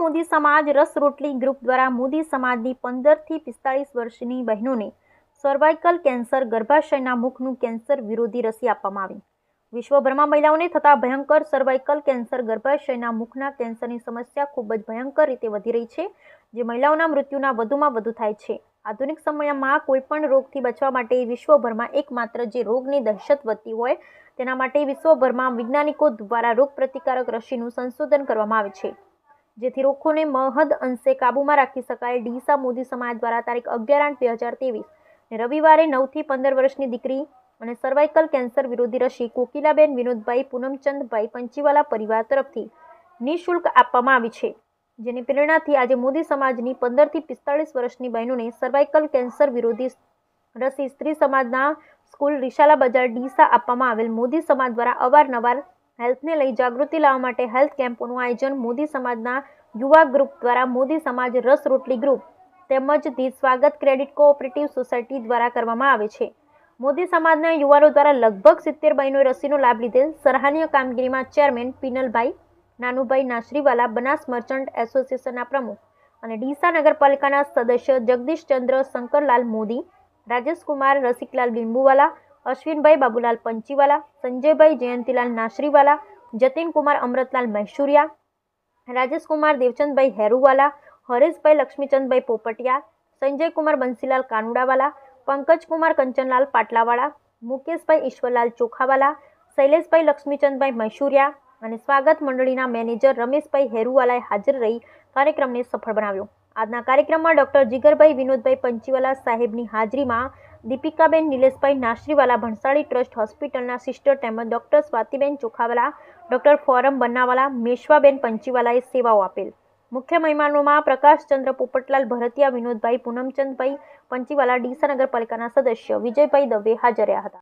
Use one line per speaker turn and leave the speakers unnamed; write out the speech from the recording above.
મોદી સમાજ રસ રોટલી ગ્રુપ દ્વારા મોદી સમાજની 15 થી 45 વર્ષની બહેનોને સર્વાઇકલ કેન્સર, ગર્ભાશયના મુખનું કેન્સર વિરોધી રસી આપવામાં આવી। વિશ્વભરમાં મહિલાઓને થતા ભયંકર સર્વાઇકલ કેન્સર, ગર્ભાશયના મુખના કેન્સરની સમસ્યા ખૂબ જ ભયંકર રીતે વધી રહી છે, જે મહિલાઓના મૃત્યુના વધુમાં વધુ થાય છે। આધુનિક સમયમાં કોઈપણ રોગથી બચવા માટે વિશ્વભરમાં એકમાત્ર જે રોગની દહેશત વધતી હોય તેના માટે વિશ્વભરમાં વૈજ્ઞાનિકો દ્વારા રોગપ્રતિકારક રસીનું સંશોધન કરવામાં આવે છે, જેથી રોગોને મહદ અંશે કાબૂમાં રાખી શકાય। ડીસા મોદી સમાજ દ્વારા તારીખ 11/8/2023 રવિવારે 9 થી 15 વર્ષની દીકરી અને સર્વાઇકલ કેન્સર વિરોધી રસી કોકિલાબેન વિનોદભાઈ પૂનમચંદભાઈ પંચીવાલા પરિવાર તરફથી નિઃશુલ્ક આપવામાં આવી છે, જેની પ્રેરણાથી આજે મોદી સમાજની 15 થી 45 વર્ષની બહેનોને સર્વાઇકલ કેન્સર વિરોધી રસી સ્ત્રી સમાજના સ્કૂલ રિશાલા બજાર ડીસા આપવામાં આવેલ। મોદી સમાજ દ્વારા અવારનવાર હેલ્થને લઈ જાગૃતિ લાવવા માટે હેલ્થ કેમ્પોનું આયોજન મોદી સમાજના યુવા ગ્રુપ દ્વારા મોદી સમાજ રસ રોટલી ગ્રુપ તેમજ ધી સ્વાગત ક્રેડિટ કોઓપરેટિવ સોસાયટી દ્વારા કરવામાં આવે છે। મોદી સમાજના યુવાનો દ્વારા લગભગ 70 બહેનોએ રસીનો લાભ લીધેલ। સરાહનીય કામગીરીમાં ચેરમેન પિનલભાઈ નાનુભાઈ નાશરીવાલા, બનાસ મર્ચન્ટ એસોસિએશનના પ્રમુખ અને ડીસા નગરપાલિકાના સદસ્ય જગદીશચંદ્ર શંકરલાલ મોદી, રાજેશકુમાર રસિકલાલ લીંબુવાલા, અશ્વિનભાઈ બાબુલાલ પંચીવાલા, સંજયભાઈ જયંતિલાલ નાશરીવાલા, જતીનકુમાર અમૃતલાલ મહેશુરિયા, રાજેશકુમાર દેવચંદભાઈ હેરુવાલા, હરેશભાઈ લક્ષ્મીચંદભાઈ પોપટિયા, સંજયકુમાર બંસીલાલ કાનુડાવાલા, પંકજકુમાર કંચનલાલ પાટલાવાળા, મુકેશભાઈ ઈશ્વરલાલ ચોખાવાલા, શૈલેષભાઈ લક્ષ્મીચંદભાઈ મહેશુરિયા અને સ્વાગત મંડળીના મેનેજર રમેશભાઈ હેરુવાલાએ હાજર રહી કાર્યક્રમને સફળ બનાવ્યો। આજના કાર્યક્રમમાં ડોક્ટર જીગરભાઈ વિનોદભાઈ પંચીવાલા સાહેબની હાજરીમાં દીપિકાબેન નિલેશભાઈ નાશરીવાલા, ભણસાળી ટ્રસ્ટ હોસ્પિટલના સિસ્ટર તેમજ ડોક્ટર સ્વાતિબેન ચોખાવાલા, ડોક્ટર ફોરમ બનાવાલા, મેશવાબેન પંચીવાલાએ સેવાઓ આપેલ। મુખ્ય મહેમાનોમાં પ્રકાશચંદ્ર પોપટલાલ ભરતિયા, વિનોદભાઈ પૂનમચંદભાઈ પંચીવાલા, ડીસા નગરપાલિકાના સદસ્ય વિજયભાઈ દવે હાજર રહ્યા હતા।